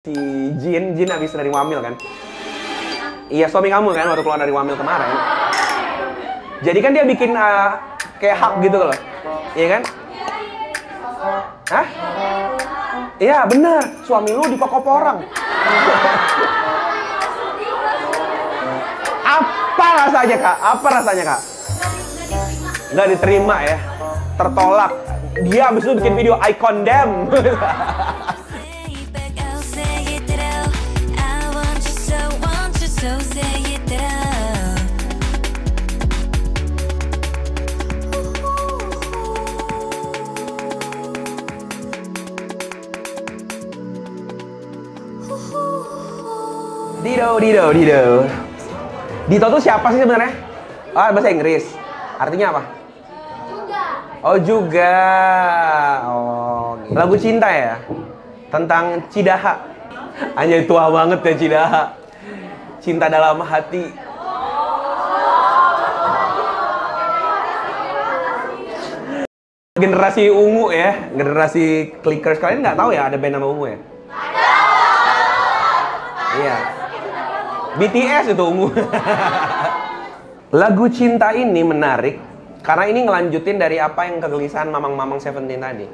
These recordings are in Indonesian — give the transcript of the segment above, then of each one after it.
Si Jin habis dari Wamil kan? Iya, suami kamu kan waktu keluar dari Wamil kemarin. Jadi kan dia bikin kayak hub gitu loh. Iya kan? Hah? Iya bener, suami lu dipokok orang. Apa rasanya kak? Apa rasanya kak? Nggak diterima ya? Tertolak. Dia abis itu bikin video I condemn. Dido. Dito tuh siapa sih sebenarnya? Oh, bahasa Inggris. Artinya apa? Juga. Oh, juga. Oh, gitu. Lagu cinta ya? Tentang Cidaha. Anjay, tua banget ya Cidaha. Cinta dalam hati. Generasi ungu ya, generasi clickers. Kalian nggak tahu ya ada band nama ungu ya? Ada. Iya. BTS itu ungu. Lagu cinta ini menarik karena ini ngelanjutin dari apa yang kegelisahan mamang-mamang Seventeen tadi.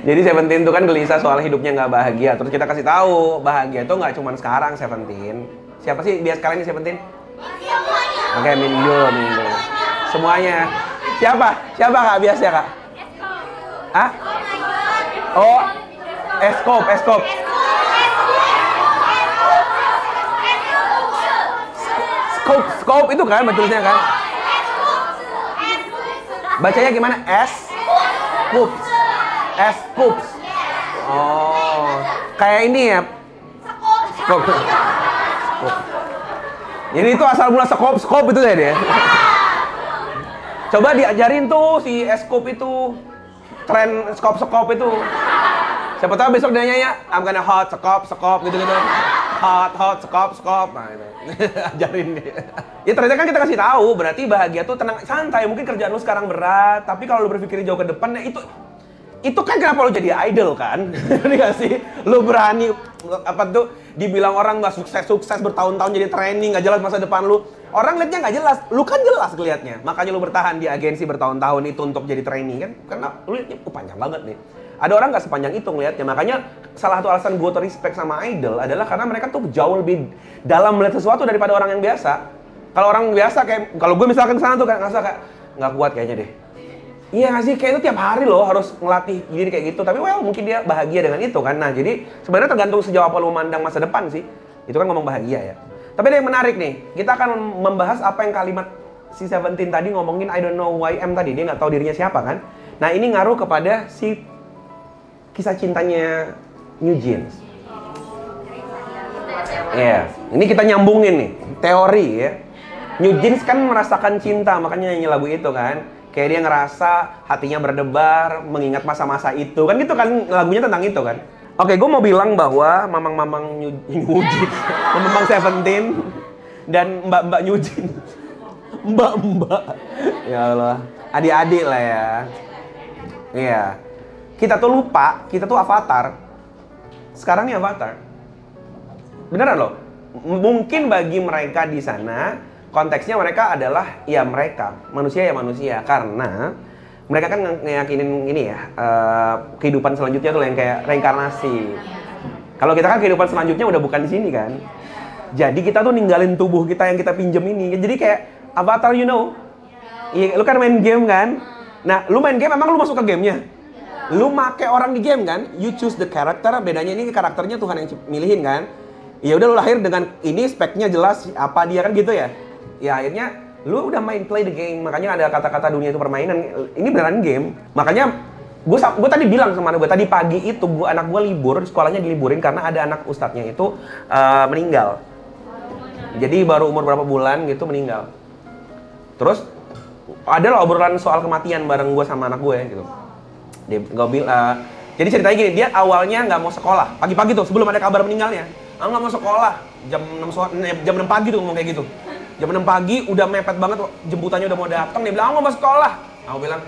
Jadi Seventeen itu kan gelisah soal hidupnya nggak bahagia. Terus kita kasih tahu bahagia itu nggak cuma sekarang Seventeen. Siapa sih bias kalian di Seventeen? Semuanya. Oke, Mindo. Semuanya. Siapa kak biasanya kak? Ah? Oh, Eskop. Scope itu kan betulnya kan? Bacanya gimana? Scoops. Oh, kayak ini ya. Scope. Jadi itu asal mula scope itu ya dia. Coba diajarin tuh si Scope itu. Tren scope itu. Siapa tahu besok dia nyanyi, I'm gonna hot scope gitu. Hot scope. Nah, itu. Ajarin dia. Ya ternyata kan kita kasih tahu, berarti bahagia tuh tenang, santai. Mungkin kerjaan lu sekarang berat, tapi kalau lu berpikir jauh ke depan, ya itu kan kenapa lu jadi idol kan? Ini gak sih? Lu berani apa tuh dibilang orang nggak sukses bertahun-tahun jadi training, nggak jelas masa depan lu. Orang liatnya nggak jelas, lu kan jelas kelihatnya. Makanya lu bertahan di agensi bertahun-tahun itu untuk jadi trainee kan? Karena lu liatnya panjang banget nih. Ada orang nggak sepanjang itu ngelihatnya. Makanya salah satu alasan gue respect sama idol adalah karena mereka tuh jauh lebih dalam melihat sesuatu daripada orang yang biasa. Kalau orang biasa kayak, kalau gue misalkan sana tuh kayak ngerasa kayak nggak kuat kayaknya deh. Iya nggak sih, kayak itu tiap hari loh harus ngelatih diri kayak gitu. Tapi mungkin dia bahagia dengan itu kan. Nah jadi sebenarnya tergantung sejauh apa lu memandang masa depan sih. Itu kan ngomong bahagia ya. Tapi ada yang menarik nih. Kita akan membahas apa yang kalimat si Seventeen tadi ngomongin I don't know who I am tadi. Dia nggak tahu dirinya siapa kan. Nah ini ngaruh kepada si kisah cintanya New Jeans. Iya, ini kita nyambungin nih teori ya. New Jeans kan merasakan cinta, makanya nyanyi lagu itu kan. Kayak dia ngerasa hatinya berdebar, mengingat masa-masa itu. Kan gitu kan, lagunya tentang itu kan. Oke, gue mau bilang bahwa mamang-mamang New Jeans, mamang Seventeen, dan mbak-mbak New Jeans. Mbak-mbak. Ya Allah, adik-adik lah ya. Iya. Kita tuh lupa, kita tuh avatar. Sekarang nih avatar. Beneran loh. Mungkin bagi mereka di sana, konteksnya mereka adalah ya mereka, manusia ya manusia. Karena mereka kan ngeyakinin ini ya, kehidupan selanjutnya tuh yang kayak reinkarnasi. Kalau kita kan kehidupan selanjutnya udah bukan di sini kan. Jadi kita tuh ninggalin tubuh kita yang kita pinjem ini. Jadi kayak avatar you know. Iya, lu kan main game kan. Nah, lu main game emang lu masuk ke gamenya? Lu make orang di game kan, you choose the character, bedanya ini karakternya Tuhan yang milihin kan. Ya udah lu lahir dengan ini speknya jelas apa dia kan gitu ya. Ya akhirnya lu udah main play the game, makanya ada kata-kata dunia itu permainan. Ini beneran game. Makanya gue tadi bilang sama anak gue tadi pagi itu anak gue libur, sekolahnya diliburin karena ada anak ustadznya itu meninggal. Jadi baru umur berapa bulan gitu meninggal. Terus ada lah obrolan soal kematian bareng gue sama anak gue gitu. Dia jadi ceritanya gini, dia awalnya nggak mau sekolah pagi-pagi tuh sebelum ada kabar meninggalnya. Nggak mau sekolah jam 6 pagi tuh ngomong kayak gitu. Jam 6 pagi udah mepet banget, jemputannya udah mau datang, dia bilang nggak mau sekolah. Aku bilang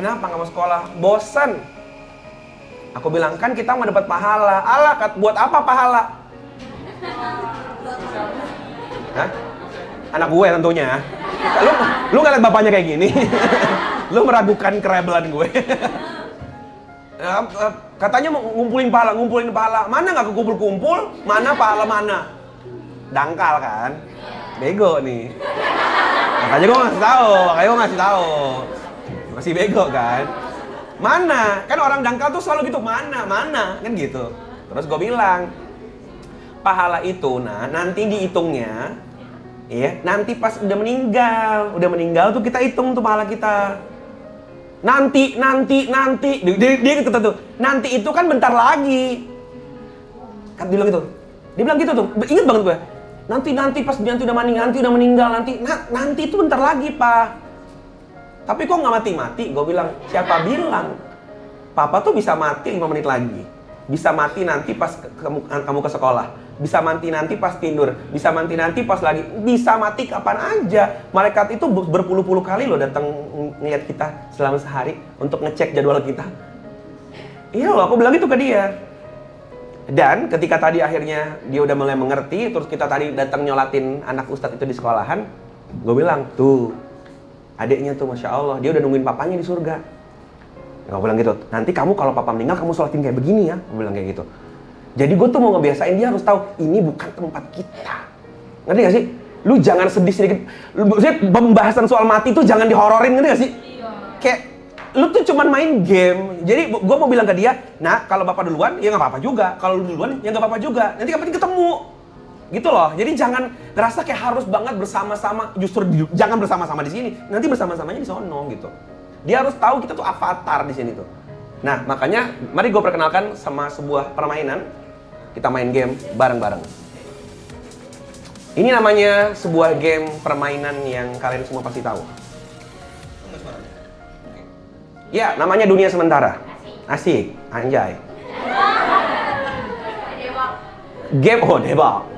Kenapa nggak mau sekolah? Bosan. Aku bilang, kan kita mau dapat pahala. Alah, buat apa pahala? Hah? Anak gue tentunya. Lu nggak liat bapaknya kayak gini? Lu meragukan kerebelan gue. Katanya mau ngumpulin pahala. Mana nggak kekumpul-kumpul? Mana pahala mana? Dangkal kan? Bego nih. Makanya gue ngasih tahu. Masih bego kan? Mana? Kan orang dangkal tuh selalu gitu, mana? Kan gitu. Terus gue bilang, pahala itu, nanti dihitungnya, ya, nanti pas udah meninggal tuh kita hitung tuh pahala kita. Nanti. Dia gitu tuh. Nanti itu kan bentar lagi. Kan dia bilang gitu. Dia bilang gitu tuh. Ingat banget gue. Nanti pas nanti udah meninggal, nanti itu bentar lagi, Pak. Tapi kok nggak mati-mati? Gue bilang, siapa bilang? Papa tuh bisa mati 5 menit lagi. Bisa mati nanti pas kamu ke sekolah. Bisa mati nanti pas tidur. Bisa mati nanti pas lagi. Bisa mati kapan aja. Malaikat itu berpuluh-puluh kali loh datang ngeliat kita selama sehari untuk ngecek jadwal kita. Iya loh, aku bilang itu ke dia. Dan ketika tadi akhirnya dia udah mulai mengerti, terus kita tadi datang nyolatin anak ustadz itu di sekolahan, gue bilang, tuh, adiknya tuh Masya Allah, dia udah nungguin papanya di surga. Gue bilang gitu, nanti kamu kalau papa meninggal, kamu sholatin kayak begini ya. Gue bilang kayak gitu. Jadi gue tuh mau ngebiasain dia harus tahu, ini bukan tempat kita. Ngerti gak sih? Lu jangan sedih sedikit. Maksudnya pembahasan soal mati tuh jangan dihororin, ngerti gak sih? Kayak, lu tuh cuman main game. Jadi gue mau bilang ke dia, nah kalau bapak duluan, ya nggak apa-apa juga. Kalau lu duluan, ya nggak apa-apa juga. Nanti yang penting ketemu. Gitu loh. Jadi jangan ngerasa kayak harus banget bersama-sama. Justru jangan bersama-sama di sini. Nanti bersama-samanya di sono gitu. Dia harus tahu kita tuh avatar di sini tuh. Nah, makanya mari gue perkenalkan sama sebuah permainan. Kita main game bareng-bareng. Ini namanya sebuah game permainan yang kalian semua pasti tahu. Ya, namanya dunia sementara. Asik, anjay. Game, Debak.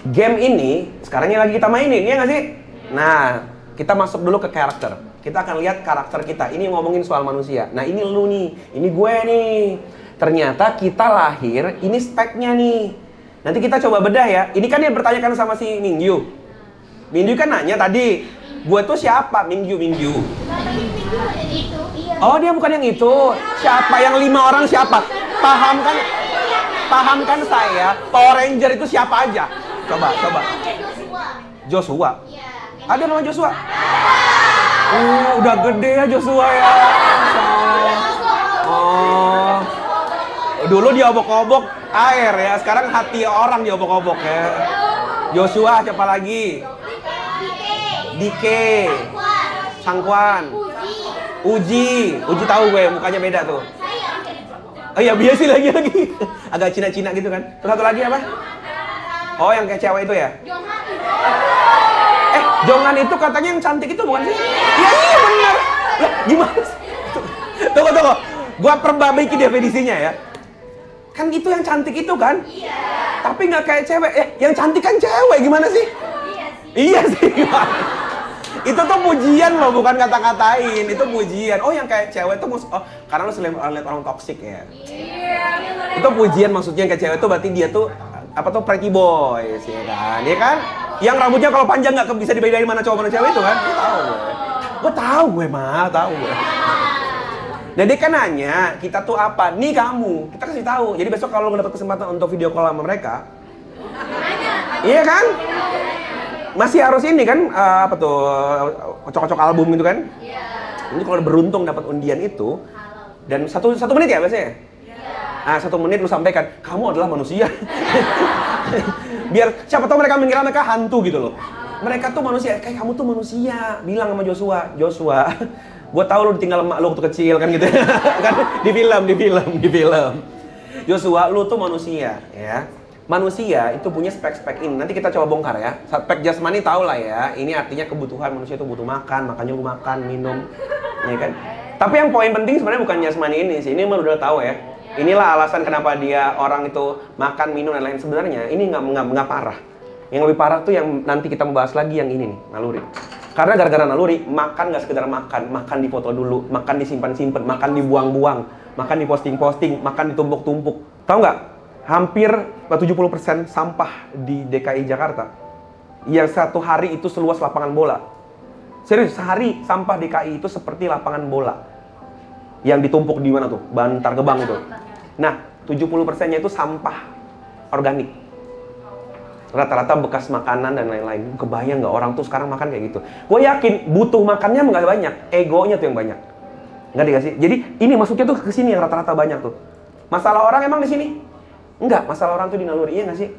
Game ini sekarangnya lagi kita mainin, ya nggak sih? Nah, kita masuk dulu ke karakter. Kita akan lihat karakter kita. Ini ngomongin soal manusia. Nah, ini lu nih, ini gue nih. Ternyata kita lahir, ini speknya nih. Nanti kita coba bedah ya. Ini kan dia bertanyakan sama si Mingyu. Mingyu kan nanya tadi, gue tuh siapa? Mingyu. Oh, dia bukan yang itu. Siapa? Yang 5 orang siapa? Paham kan saya? Power Ranger itu siapa aja? Coba. Joshua. Ada nama Joshua? Udah gede ya Joshua ya. Oh. Dulu diobok-obok air ya, sekarang hati orang diobok-obok ya. Joshua, siapa lagi? Dike. Sangkwan. Uji tahu gue, mukanya beda tuh. Oh iya, biasa lagi. Agak Cina-Cina gitu kan. Terus satu lagi apa? Oh, yang kayak cewek itu ya? Jongan itu katanya yang cantik itu bukan sih? Iya benar. Lah, gimana sih? Tunggu. Gua perbaiki definisinya ya. Kan itu yang cantik itu kan? Iya. Tapi nggak kayak cewek. Yang cantik kan cewek, gimana sih? Iya sih. Itu tuh pujian loh, bukan kata-katain. Itu pujian. Oh, yang kayak cewek tuh karena lu sering lihat orang toksik ya. Iya. Itu pujian maksudnya yang kayak cewek tuh berarti dia tuh pretty boys ya kan? Dia kan yang rambutnya kalau panjang nggak bisa dibedain mana cowok mana cewek itu kan? Gue tahu gue. Nah, dia kan nanya, kita tuh apa? Nih kamu, kita kasih tahu. Jadi besok kalau lo dapet kesempatan untuk video call sama mereka, iya kan? Masih harus ini kan, kocok-kocok album gitu kan? Ini kalau beruntung dapat undian itu, dan satu menit ya biasanya? Nah, 1 menit lu sampaikan, kamu adalah manusia. Biar siapa tahu mereka mengira mereka hantu gitu loh. Mereka tuh manusia, kayak kamu tuh manusia. Bilang sama Joshua, gue tahu lu ditinggal emak lu waktu kecil kan gitu. Kan di film. Joshua, lu tuh manusia ya. Manusia itu punya spek-spek ini. Nanti kita coba bongkar ya. Spek jasmani tau lah ya. Ini artinya kebutuhan manusia itu butuh makan, makanya lu makan, minum, ya kan. Tapi yang poin penting sebenarnya bukan jasmani ini sih. Ini mah udah tahu ya. Inilah alasan kenapa dia orang itu makan, minum dan lain. Sebenarnya ini nggak parah. Yang lebih parah tuh yang nanti kita membahas lagi yang ini nih, naluri. Karena gara-gara naluri, makan nggak sekedar makan, makan dipoto dulu, makan disimpan-simpan, makan dibuang-buang, makan diposting-posting, makan ditumpuk-tumpuk. Tahu nggak? Hampir 70% sampah di DKI Jakarta yang satu hari itu seluas lapangan bola. Serius, sehari sampah DKI itu seperti lapangan bola. Yang ditumpuk di mana tuh? Bantar Gebang itu. Nah, 70%-nya itu sampah organik. Rata-rata bekas makanan dan lain-lain. Kebayang nggak orang tuh sekarang makan kayak gitu? Gue yakin butuh makannya nggak banyak, egonya tuh yang banyak. Nggak dikasih. Jadi ini masuknya tuh ke sini yang rata-rata banyak tuh. Masalah orang emang di sini? Enggak, masalah orang tuh di naluri, iya nggak sih?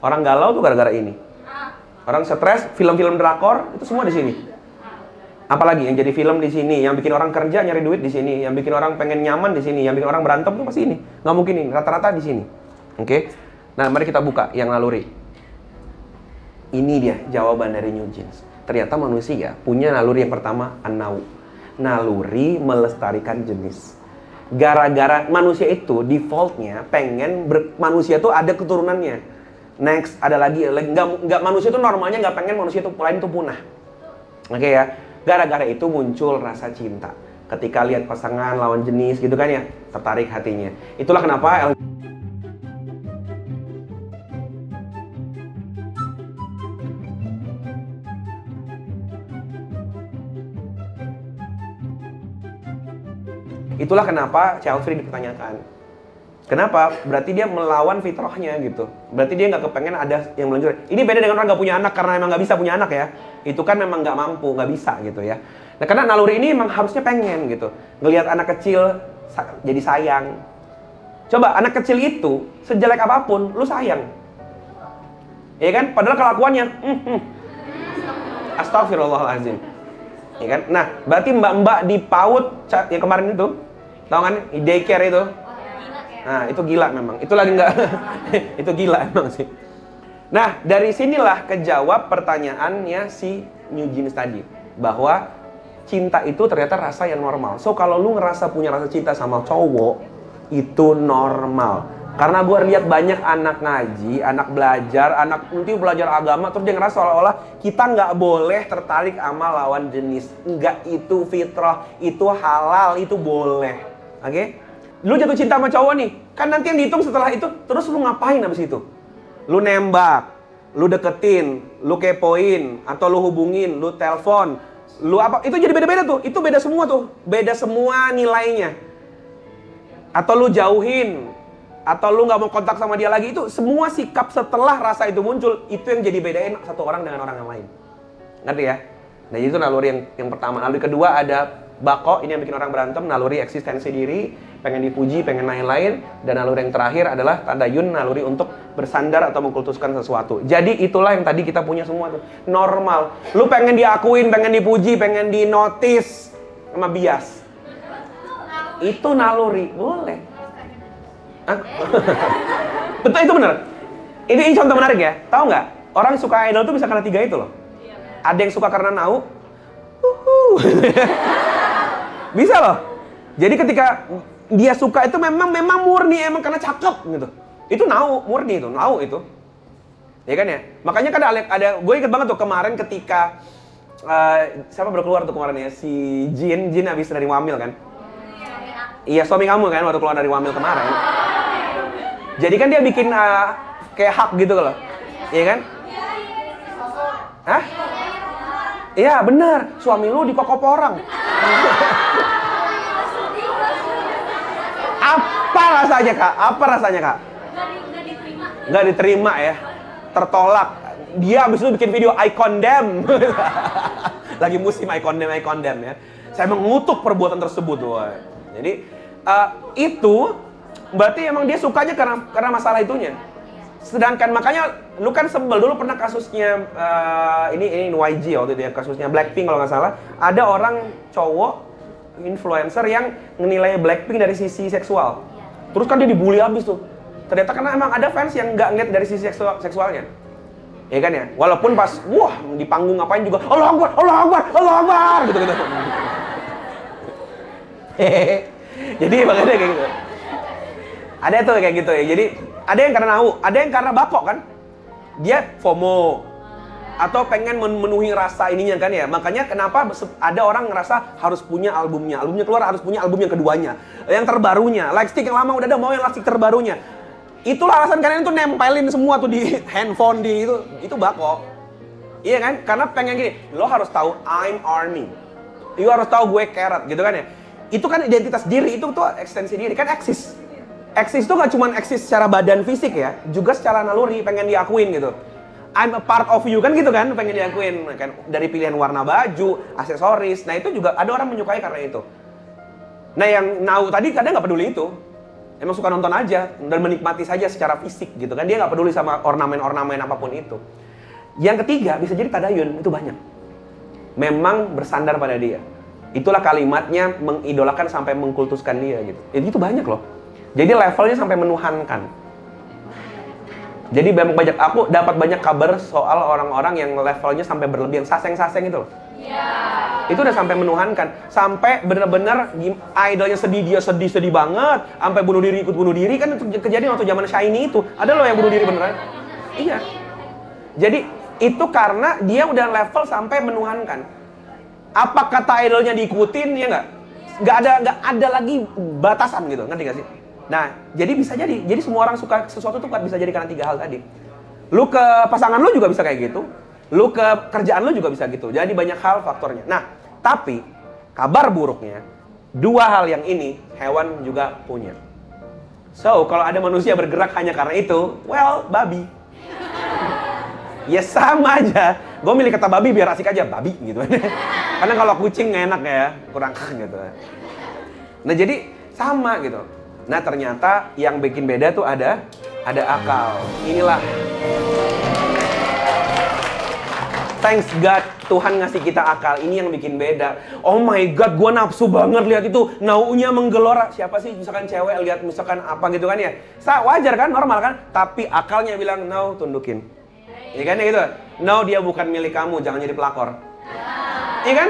Orang galau tuh gara-gara ini. Orang stres, film-film drakor itu semua di sini. Apalagi yang jadi film di sini, yang bikin orang kerja nyari duit di sini, yang bikin orang pengen nyaman di sini, yang bikin orang berantem tuh pasti ini. Nggak mungkin ini, rata-rata di sini. Oke? Nah, mari kita buka yang naluri. Ini dia jawaban dari New Jeans. Ternyata manusia punya naluri yang pertama, an-nau. Naluri melestarikan jenis. Gara-gara manusia itu defaultnya pengen manusia tuh ada keturunannya. Next, ada lagi nggak manusia tuh normalnya nggak pengen manusia tuh lain tuh punah. Oke ya. Gara-gara itu muncul rasa cinta. Ketika lihat pasangan lawan jenis gitu kan ya, tertarik hatinya. Itulah kenapa Itulah kenapa child free dipertanyakan. Kenapa? Berarti dia melawan fitrahnya gitu. Berarti dia nggak kepengen ada yang melanjutkan. Ini beda dengan orang nggak punya anak karena emang nggak bisa punya anak ya. Itu kan memang nggak mampu, nggak bisa gitu ya. Nah karena naluri ini emang harusnya pengen gitu. Ngelihat anak kecil jadi sayang. Coba anak kecil itu sejelek apapun, lu sayang. Ya kan? Padahal kelakuannya, astagfirullahaladzim. Ya kan? Nah, berarti mbak-mbak di PAUD yang kemarin itu, tahu kan? Daycare itu. Nah, itu gila memang. Itu lagi nggak, itu gila emang sih. Nah, dari sinilah kejawab pertanyaannya si New Jeans tadi. Bahwa cinta itu ternyata rasa yang normal. So, kalau lu ngerasa punya rasa cinta sama cowok, itu normal. Karena gue lihat banyak anak ngaji, anak belajar, anak nanti belajar agama, terus dia ngerasa seolah-olah kita nggak boleh tertarik sama lawan jenis. Nggak, itu fitrah, itu halal, itu boleh. Oke? Lu jatuh cinta sama cowok nih, kan nanti yang dihitung setelah itu, terus lu ngapain abis itu? Lu nembak, lu deketin, lu kepoin, atau lu hubungin, lu telepon, lu apa? Itu jadi beda-beda tuh, itu beda semua tuh, beda semua nilainya. Atau lu jauhin, atau lu nggak mau kontak sama dia lagi, itu semua sikap setelah rasa itu muncul, itu yang jadi bedain satu orang dengan orang yang lain. Ngerti ya? Nah itu naluri yang pertama. Naluri kedua ada bako, ini yang bikin orang berantem, naluri eksistensi diri, pengen dipuji, pengen lain-lain. Dan naluri yang terakhir adalah tadayun, naluri untuk bersandar atau mengkultuskan sesuatu. Jadi itulah yang tadi kita punya semua tuh. Normal. Lu pengen diakuin, pengen dipuji, pengen dinotis sama bias. Itu naluri, boleh. Betul, itu bener. Ini contoh menarik ya. Tahu nggak? Orang suka idol tuh bisa karena 3 itu loh. Ada yang suka karena nau. Bisa loh. Jadi ketika dia suka itu memang murni, emang karena cakep gitu. Itu nau, murni itu, nau itu. Ya kan ya? Makanya kan ada gue inget banget tuh kemarin ketika siapa baru keluar tuh kemarin ya, si Jin habis dari Wamil kan. Iya, suami kamu kan waktu keluar dari Wamil kemarin. Jadi kan dia bikin kayak hak gitu loh. Iya kan? Hah? Iya, benar. Suami lu dikokop orang. Apa rasanya, Kak? Apa rasanya, Kak? Nggak diterima ya. Tertolak. Dia abis itu bikin video I condemn. Lagi musim I condemn ya. Saya mengutuk perbuatan tersebut. Woy. Jadi itu berarti emang dia sukanya karena masalah itunya. Sedangkan makanya lu kan sebel dulu pernah kasusnya ini YG waktu itu ya, kasusnya Blackpink kalau nggak salah. Ada orang cowok influencer yang menilai Blackpink dari sisi seksual. Terus kan dia dibully abis tuh. Ternyata karena emang ada fans yang nggak ngeliat dari sisi seksualnya. Ya kan ya? Walaupun pas wah di panggung ngapain juga Allah Akbar, Allah Akbar, Allah Akbar gitu-gitu. Jadi makanya kayak gitu. Ada tuh kayak gitu ya. Jadi ada yang karena nau, ada yang karena bako kan. Dia FOMO. Atau pengen memenuhi rasa ininya kan ya. Makanya kenapa ada orang ngerasa harus punya albumnya. Albumnya keluar harus punya album yang keduanya. Yang terbarunya. Lightstick yang lama udah ada, mau yang lightstick terbarunya. Itulah alasan kalian tuh nempelin semua tuh di handphone di itu bako. Iya kan? Karena pengen gini, lo harus tahu I'm Army. You harus tahu gue Carrot gitu kan ya. Itu kan identitas diri, itu tuh ekstensi diri, kan eksis. Eksis itu gak cuma eksis secara badan fisik ya, juga secara naluri pengen diakuin gitu. I'm a part of you kan gitu kan, pengen diakuin kan, dari pilihan warna baju, aksesoris. Nah itu juga ada orang menyukai karena itu. Nah yang Nau tadi kadang nggak peduli itu, emang suka nonton aja dan menikmati saja secara fisik gitu kan, dia nggak peduli sama ornamen-ornamen apapun itu. Yang ketiga bisa jadi tadayun, itu banyak. Memang bersandar pada dia. Itulah kalimatnya mengidolakan sampai mengkultuskan dia gitu. Itu banyak loh. Jadi levelnya sampai menuhankan. Jadi aku dapat banyak kabar soal orang-orang yang levelnya sampai berlebihan, saseng-saseng itu loh. Itu udah sampai menuhankan, sampai bener-bener idolnya sedih, dia sedih banget, sampai bunuh diri, ikut bunuh diri kan. Kejadian waktu zaman Shiny itu, ada loh yang bunuh diri beneran. Iya. Jadi itu karena dia udah level sampai menuhankan. Apa kata idolnya diikutin, ya nggak? Nggak ada lagi batasan gitu, ngerti nggak sih? Nah, jadi bisa jadi semua orang suka sesuatu tuh bisa jadi karena 3 hal tadi. Lu ke pasangan lu juga bisa kayak gitu. Lu ke kerjaan lu juga bisa gitu. Jadi banyak hal faktornya. Nah, tapi kabar buruknya, 2 hal yang ini hewan juga punya. So, kalau ada manusia bergerak hanya karena itu, well, babi. Ya sama aja. Gue milih kata babi biar asik aja, babi gitu. Karena kalau kucing nggak enak ya, kurang gitu. Nah, jadi sama gitu. Nah ternyata yang bikin beda tuh ada akal. Inilah. Thanks God, Tuhan ngasih kita akal. Ini yang bikin beda. Oh my God, gue nafsu banget lihat itu. Naunya menggelora. Siapa sih misalkan cewek lihat misalkan apa gitu kan ya. Wajar kan, normal kan. Tapi akalnya bilang, no, tundukin. Iya kan ya gitu. No, dia bukan milik kamu, jangan jadi pelakor. Iya kan?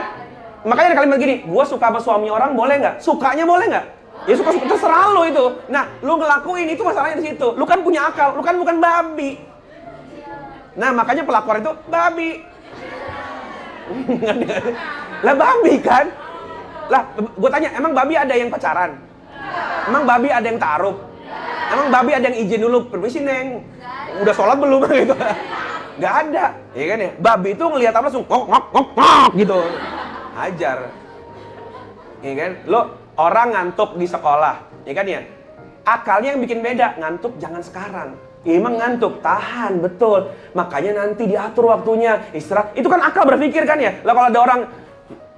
Makanya ada kalimat gini, gue suka sama suami orang boleh nggak? Sukanya boleh nggak? Ya suka terserah lo itu. Nah, lu ngelakuin itu masalahnya di situ. Lu kan punya akal, lu kan bukan babi. Nah, makanya pelakor itu babi. Lah babi kan? Lah, gue tanya, emang babi ada yang pacaran? Emang babi ada yang taruh? Emang babi ada yang izin dulu, permisi neng? Udah sholat belum gitu? Gak ada, ya kan ya? Babi itu ngelihat apa langsung ngok gitu. Hajar. Ya kan? Lo orang ngantuk di sekolah, ya kan ya? Akalnya yang bikin beda, ngantuk jangan sekarang. Ya, emang ngantuk, tahan, betul. Makanya nanti diatur waktunya, istirahat. Itu kan akal berpikir kan ya? Lah kalau ada orang,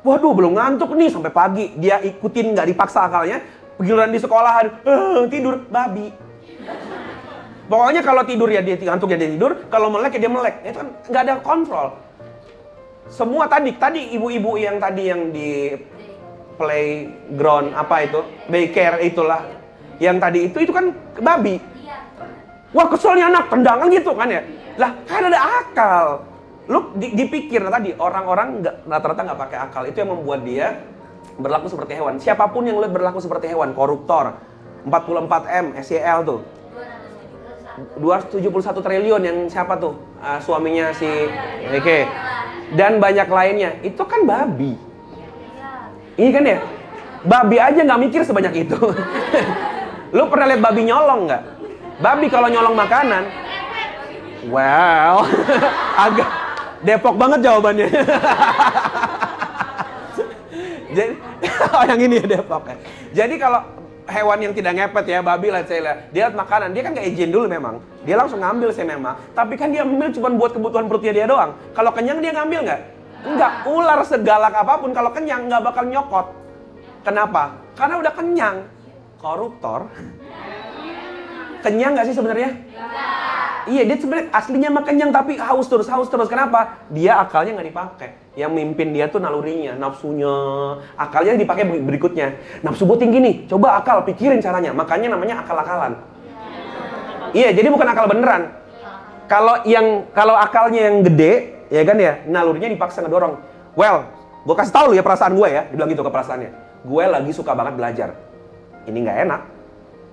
waduh belum ngantuk nih sampai pagi, dia ikutin nggak dipaksa akalnya, giliran di sekolahan, tidur, babi. Pokoknya kalau tidur ya dia ngantuk ya dia tidur, kalau melek ya dia melek. Itu kan nggak ada kontrol. Semua tadi ibu-ibu yang tadi yang di playground apa itu, daycare itulah, yang tadi itu kan babi. Wah keselnya anak, tendangan gitu kan ya. Lah kan ada akal. Lu dipikir tadi orang-orang rata-rata nggak pakai akal, itu yang membuat dia berlaku seperti hewan. Siapapun yang lihat berlaku seperti hewan, koruptor, 44M, SCL tuh. 271 triliun yang siapa tuh? Suaminya si Eke. Dan banyak lainnya. Itu kan babi. Ini kan ya? Babi aja nggak mikir sebanyak itu. Lu pernah lihat babi nyolong nggak? Babi kalau nyolong makanan, well, agak Depok banget jawabannya. Jadi, oh yang ini ya Depok ya. Jadi kalau hewan yang tidak ngepet ya, babi lah saya dia lihat makanan, dia kan nggak izin dulu memang. Dia langsung ngambil sih memang. Tapi kan dia ambil cuma buat kebutuhan perutnya dia doang. Kalau kenyang dia ngambil nggak? Enggak. Ular segalak apapun kalau kenyang nggak bakal nyokot. Kenapa? Karena udah kenyang. Koruptor. Kenyang nggak sih sebenarnya? Iya, dia sebenarnya aslinya mah kenyang tapi haus terus. Kenapa? Dia akalnya nggak dipakai. Yang mimpin dia tuh nalurinya, nafsunya. Akalnya dipakai berikutnya. Nafsu gue tinggi nih, coba akal, pikirin caranya. Makanya namanya akal-akalan. Iya, jadi bukan akal beneran. Kalau akalnya yang gede, ya kan ya, nalurinya dipaksa ngedorong. Well, gue kasih tau lu ya perasaan gue ya, dibilang gitu ke perasaannya. Gue lagi suka banget belajar. Ini nggak enak.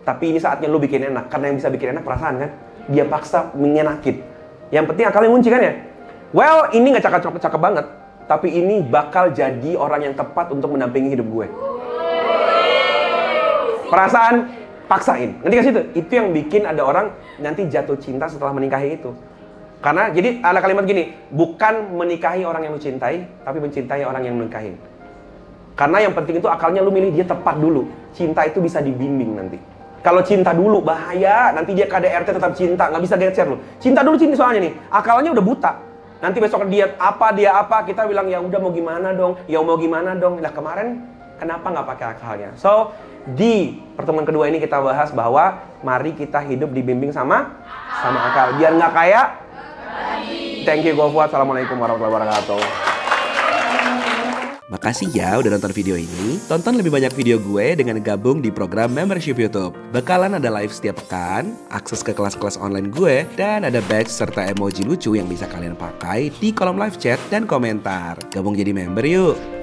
Tapi ini saatnya lu bikin enak. Karena yang bisa bikin enak perasaan kan. Dia paksa mengenakin. Yang penting akalnya kunci kan ya. Well, ini nggak cakep banget, tapi ini bakal jadi orang yang tepat untuk mendampingi hidup gue. Perasaan paksain. Nanti kasih itu yang bikin ada orang nanti jatuh cinta setelah menikahi itu. Karena jadi ada kalimat gini, bukan menikahi orang yang lu cintai, tapi mencintai orang yang menikahin. Karena yang penting itu akalnya lu milih dia tepat dulu. Cinta itu bisa dibimbing nanti. Kalau cinta dulu bahaya, nanti dia KDRT tetap cinta, nggak bisa geser lu. Cinta dulu cinta soalnya nih, akalnya udah buta. Nanti besok dia apa, kita bilang ya udah mau gimana dong, ya mau gimana dong. Lah kemarin kenapa nggak pakai akalnya? So, di pertemuan kedua ini kita bahas bahwa mari kita hidup dibimbing sama akal. Biar nggak kayak thank you, Gofuat. Assalamualaikum warahmatullahi wabarakatuh. Makasih ya udah nonton video ini. Tonton lebih banyak video gue dengan gabung di program membership YouTube. Bakalan ada live setiap pekan, akses ke kelas-kelas online gue, dan ada badge serta emoji lucu yang bisa kalian pakai di kolom live chat dan komentar. Gabung jadi member yuk!